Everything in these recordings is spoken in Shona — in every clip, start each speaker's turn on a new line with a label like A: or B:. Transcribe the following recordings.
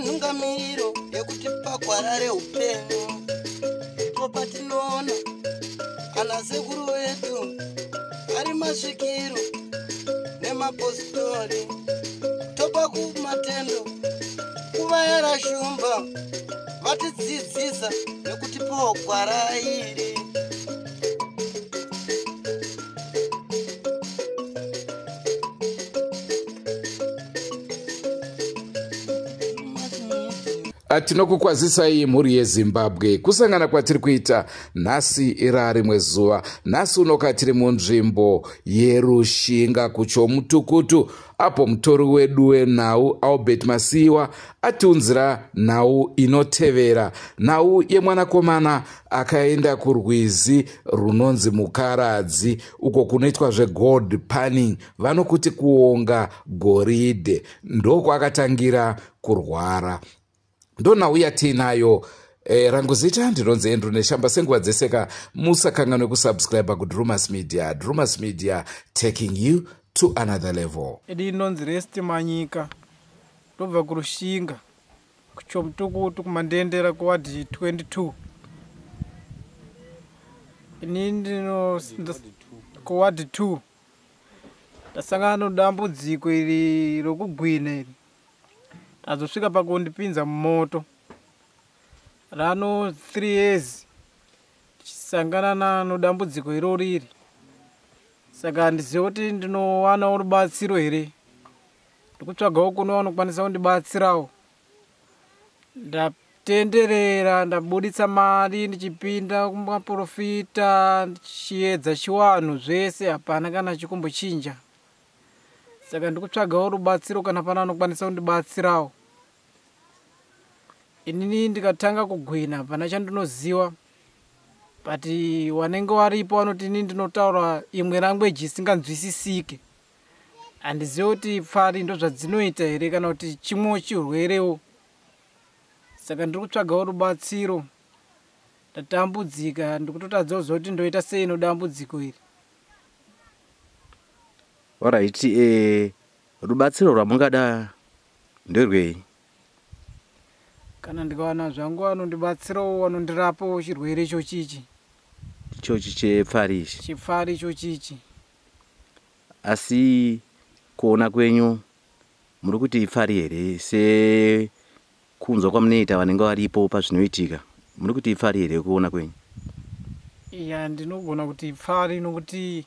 A: Nungamiro yekuti pagwarare upenyu topatinoona ana sekuru vedu ari masvikiro nemapositori topa kumatendo kuva yarashumba vatidzidzisa nekuti pogwara iri
B: Tinokukwazisai mhuri yeZimbabwe. Kusangana kwatiri kuita nhasi ira rimwe zuva. Nhasi unoka tiri munzvimbo yeRushinga kuChomutukutu, apo mutori wedu wenhau Albert Masiyiwa atiunzira nhau inotevera, nhau yemwanakomana akaenda kurwizi runonzi Mukaradzi, uko kunoitwa zvegold panning, vanokuti kuonga goridhe. Ndoko akatangira kurwara. Ndonhau yatinayo. Rangu zita ndinonzi Andrew Neshamba. Senguva dzeseka musakanganwe kusubscribe kuDrumas Media. Drumas Media, taking you to another level.
C: Inonzi Rest Manyika, ndobva kuRushinga kuChomutukutu kumandendera kuwadi 22. Ini ndino kuwadi 2. Ndasangana nedambudziko iri rokugwina iri. Azosvika pakundipinza mumoto. Rano 3 years chisangana nedambudziko iroro iri. Saka handizivi kuti ndinowana rubatsiro here. Ndikutsvagawo kuno vanokwanisa kundibatsirawo. Ndatenderera, ndabuditsa mari, ndichipinda kumaprofita, ndichiedza chiwanhu zvese, hapana kana chikumbochinja. Saka ndikutsvagawo rubatsiro kana pana vanokwanisa kundibatsirawo. Inini ndikatanga kugwina hapana chandinoziva. But wanenge waripo vanoti ini ndinotaura imwe language isinganzwisisike. Handizivi kuti pfari ndozvadzinoita here kana kuti chimwe chirwerewo. Saka ndikutsvagawo rubatsiro. Ndatambudzika, ndikutotadzawo kuti ndoita sei nedambudziko iri.
D: Alright, rubatsiro rwamungada nderwei?
C: Kana ndikawana zvangu vanondibatsirawo, vanondirapawo chirwere ichochichi.
D: Ichochi chepfari ichi?
C: Chepfari ichochichi.
D: Asi kuona kwenyu muri kuti ipfari here? Sekunzwa kwamunoita vanenge varipo pazvinoitika, muri kuti ipfari here kuona kwenyu?
C: Iya, ndinogona kuti ipfari nokuti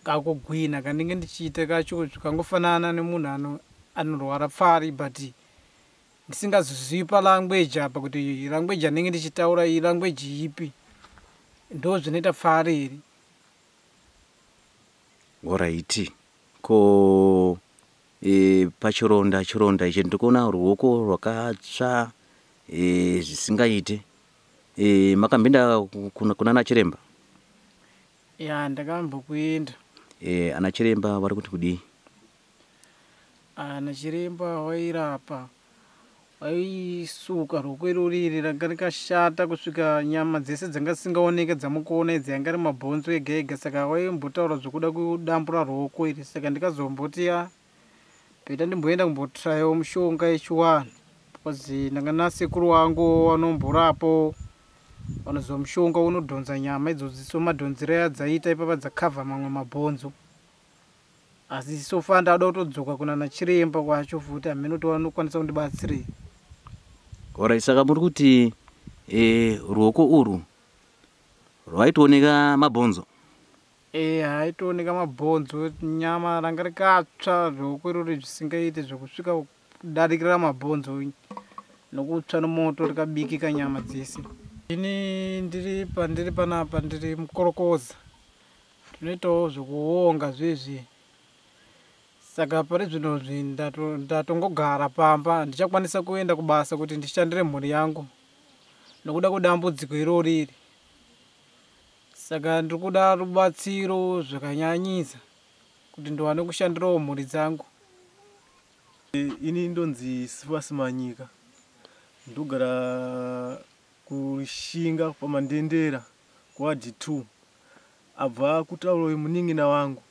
C: kakugwina kandinge ndichiita kacho zvikangofanana nemunhu anorwara pfari, but ndisingazivi palanguage apa kuti language andinge ndichitaura iyi language ipi. Ndo zvinoita pfari iri.
D: Alright. Ko pachironda ichi ndikuona ruoko rwakatsva zvisingaite. Makambinda kuna chiremba?
C: Ya, ndakambokuenda.
D: Ana chiremba vari kuti kudii?
C: Ana chiremba wairapa. Waisuka ruoko iroriri ranga rikashata kusvika nyama dzese dzanga dzisingaoneke dzamukuona idzi yanga ari mabhonzo ega ega. Saka waimbotaura zvokuda kudambura ruoko iri. Saka ndikazomboti peta ndimboenda kumbotrayawo mushonga yechiwanhu. Because ndanga nasekuru wangu vanomborapo. Vanozwa mushonga unodhonza nyama idzodzo somadhonzero adzaita ipapa dzakavha mamwe mabhonzo. Asi sofa ndada kutodzoka kuna chiremba kwacho futi hamene kuti vanokwanisa kundibatsira.
D: Alright, saka muri kuti ruoko urwu rwaitooneka mabhonzo?
C: Haitooneka mabhonzo, nyama ranga rikatsva ruoko irori zvisingaite zvokusvika kudarikira mabhonzo nokutsva nemoto rikabikika nyama dzese. Ini ndiri panapa ndiri mukorokoza. Tinoitawo zvokuonga zvezvi. Saka pari zvino ndatongogara pamba, ndichakwanisa kuenda kubasa kuti ndishandire mhuri yangu nokuda kudambudziko irori iri. Saka ndiri kuda rubatsiro zvakanyanyisa kuti ndiwane kushandirawo mhuri dzangu.
E: Ini ndonzi Sivasi Manyika. Ndogara kuRushinga pamandendera kuwadi 2 abva kutauro munin'ina wangu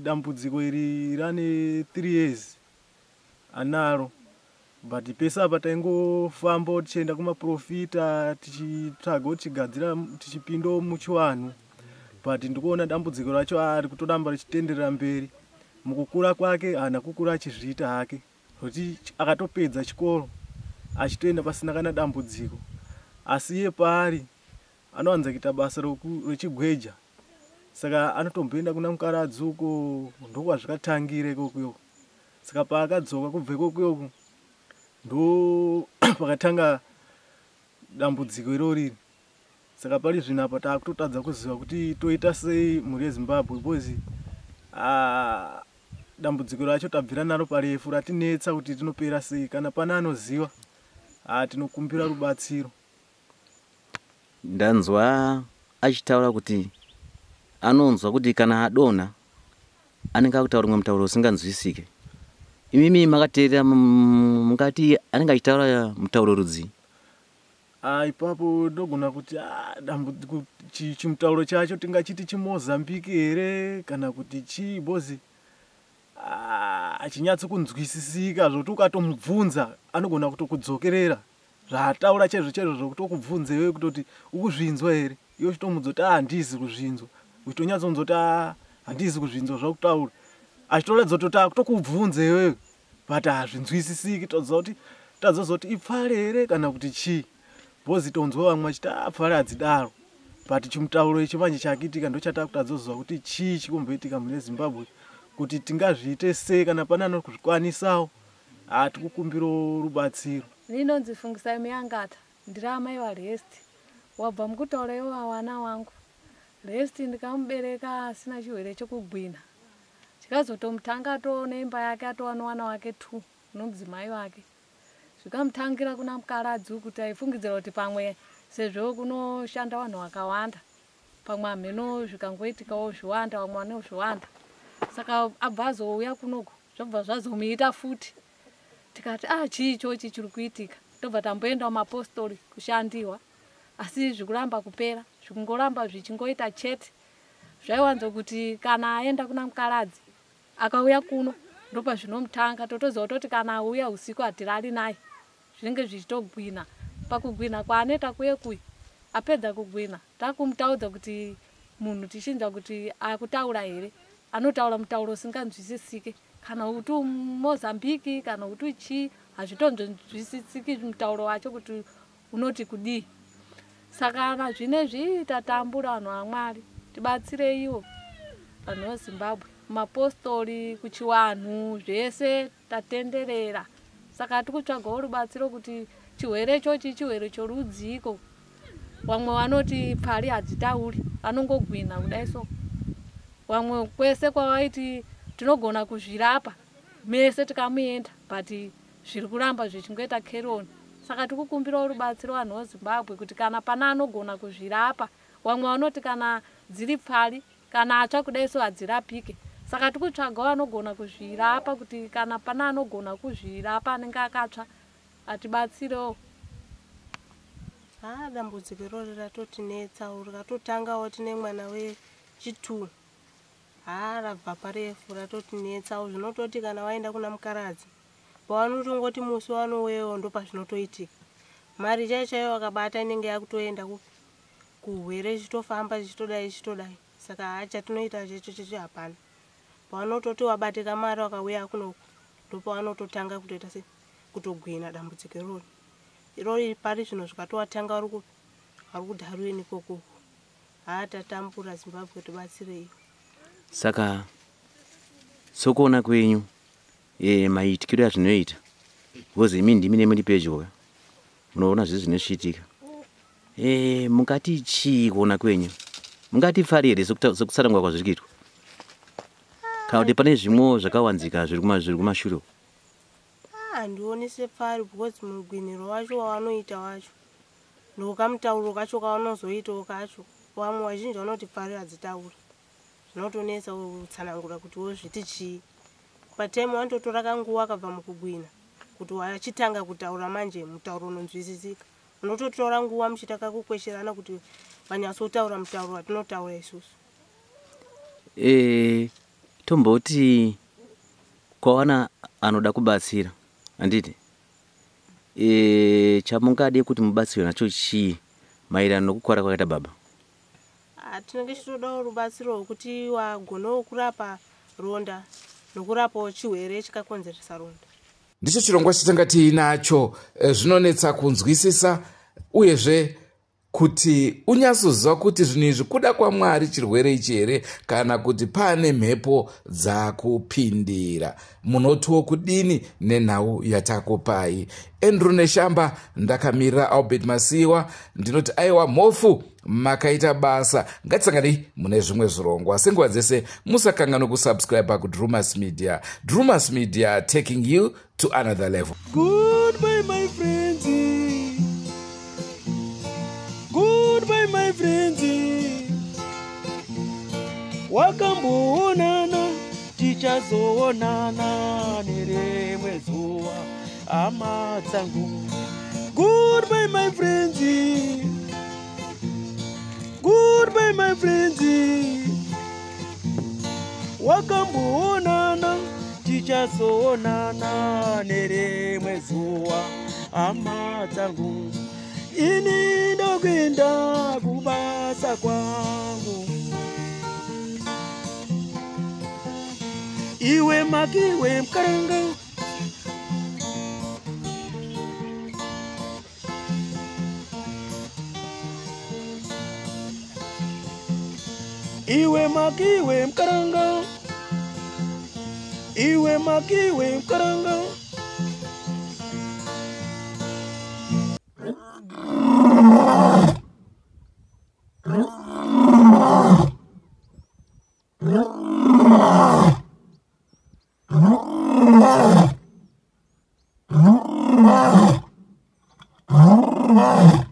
E: dambudziko iri rane 3 years anaro, but pese apa taingofamba tichienda kumaprofita tichitsvaga tichigadzira tichipindo muchivanhu, but ndikuona dambudziko racho ari kutodamba richitenderera mberi. Mukukura kwake haana kukura achizviita hake, kuti akatopedza chikoro achitoenda pasina kana dambudziko, asi iye paari anowanza kuita basa rechigweja, saka anotomboenda kuna mukaradzi uko ndokwazvakatangira ikoko. Saka paakadzoka kubva ikoko ndo pakatanga dambudziko irori. Saka pari zvino apa taakutotadza kuziva kuti toita sei mhuri yeZimbabwe, because dambudziko racho tabvira naro parefu ratinetsa kuti tinopera sei. Kana pana anoziva tinokumbira rubatsiro.
D: Ndanzwa achitaura kuti anonzwa kuti kana adona anenge akutaura mutauro usinganzwisike. Imimi makateerera mukati anenge achitaura mutauro rudzi.
E: Ipapo ndogona kuti chimutauro chacho tingachiti chiMozambique here kana kuti chii, bozi achinyatso kunzwisisika zvoti ukatomubvunza anogona kutokudzokerera zvataura chaizvo zvokutokubvunza iwe kutoti ukuzvinzwa here, iwe chitomudza kuti handizi kuzvinzwa, uchitonyatso kuti handizi kuzvinzwa zvakutaura, achitoratidza kuti akutokubvunza iwewe but hazvinzwisisiki. Tadzoza kuti ipfare here kana kuti chii, bozi tonzwa vamwe achiti pfare hadzidaro, but chimutauro ichi manje chakiitika ndochatakutadzoziva kuti chii chikomboitika mune Zimbabwe, kuti tingazviite sei kana pana anokuzvikwanisawo. Tikukumbiro rubatsiro.
F: Ndinonzi Fungisai Muyangata, ndiri amai vaRest, wabva mukutaura iwo wana wangu. Rest ndikamubereka asina chirwere chokugwina, chikazotomutanga neimba yake atova nowana wake 2 nomudzimai wake. Zvikamutangira kuna mukaradzi kuti aifungidzira kuti pamwe sezvo kunoshanda vanhu vakawanda, pamwe hamheno zvikangoitikawo zviwanda, vamwe vanewo zviwanda. Saka abva azouya kunoku zvabva zvazomuita futi. Tikati chii ichochi chiri kuitika, tobva tamboenda kumapostori kushandiwa, asi zvikuramba kupera, zvikungoramba zvichingoita chete. Zvaiwanza kuti kana aenda kuna mukaradzi akauya kuno ndopa zvinomutanga, totoziva kuti kana auya usiku hatirari naye, zvinenge zvichitogwina. Pakugwina kwaanoita kuye apedza kugwina takumutaudza kuti munhu tichinzwa kuti akutaura here, anotaura mutauro usinganzwisisike, kana kuti Mozambique kana kuti chii, hazvitonzwisisiki mutauro wacho kuti unoti kudii. Saka na zvinezvi tatambura vanhu vaMwari, tibatsire ivo vanhu veZimbabwe, mapostori kuchivanhu zvese tatenderera. Saka tikutsvagawo rubatsiro kuti chirwere ichochi chirwere chorudziko. Vamwe vanoti pfari hadzitauri, vanongogwina kudai so. Vamwe kwese kwavaiti tinogona kuzvirapa mese tikamuenda, but zviri kuramba zvichingoita keroni. Saka tikukumbirawo rubatsiro vanhu veZimbabwe kuti kana pana anogona kuzvirapa. Vamwe vanoti kana dziri pfari kana atsva kudai so hadzirapike. Saka tikutsvagawo vanogona kuzvirapa kuti kana pana anogona kuzvirapa anenge akatsva atibatsirewo.
G: Dambudziko iroro ratotinetsa, rikatotangawo tine mwana wechi2 rabva parefu ratotinetsawo. Zvinototi kana waenda kuna mukaradzi pavanotongoti musi wanouyewo ndo pazvinotoitika. Mari chaiyo wakabata inenge yakutoenda kuhwere chitofamba chichitodai. Saka chatinoita checho hapana. Pavanototi wabatika mari wakauya kunoku ndo pavanototanga kutoita sei kutogwina dambudziko iroro. Irori pari zvino zvikatowatanga vari kudharweni ikoko. Tatambura Zimbabwe tibatsirei.
D: Saka sokuona kwenyu maitikiro azvinoita, because imi ndimi nemuri pedyo munoona zvese zvinochitika. Mukati chii kuona kwenyu? Mungati pfari here sekutsanangura kwazviri kuitwa? Kana kuti pane zvimwe zvakawanzika zviri kumashure?
G: Handioni sepfari, because mugwiniro wacho wavanoita wacho ndokamutauro kacho kavanozoitawo kacho. Vamwe vazhinji vanoti pfari hadzitauri, zvinotonetsa kutsanangura kuti wozviti chii. Pataimu wanototora kanguva akabva mukugwina kuti wachitanga kutaura manje mutauro unonzwisisika. munototora nguva muchitaka kukwesherana kuti vanyatsotaura mutauro watinotaura isusu.
D: Tomboti kwawana anoda kubatsira handiti chamungade kuti mubatsirwe nacho chii maererano nokukuvara kwakaita baba?
G: Tinenge tichitodawo rubatsiro rwokuti wagonawo kurapa ronda nokurapawo chirwere chikakonzeresa ronda.
B: Ndicho chirongwa chatanga tiinacho, zvinonetsa kunzwisisa uyezve kuti unyatsoziva kuti zvinhu izvi kuda kwaMwari chirwere ichi here kana kuti pane mhepo dzakupindira. Munotiwo kudini nenhau yatakupai. Andrew Neshamba ndakamirira Albert Masiwa ndinoti aiwa mhofu makaita basa. Ngatisanganei mune zvimwe zvirongwa. Senguva dzese musakanganwa kusubscribe kuDrumas Media. Drumas Media, taking you to another level.
E: Goodbye my friends. Goodbye my friends. Wakamboonana tichazoonana nerimwe zuva hama dzangu. Goodbye my friends. Goodbye my friends. Wakamboonana tichazoonana nerimwe zuva hama dzangu. Ini ndokwenda kubasa kwangu. Iwe makiwe mkaranga. Iwe makiwe mkaranga. Iwe makiwe mkaranga.
H: Oh,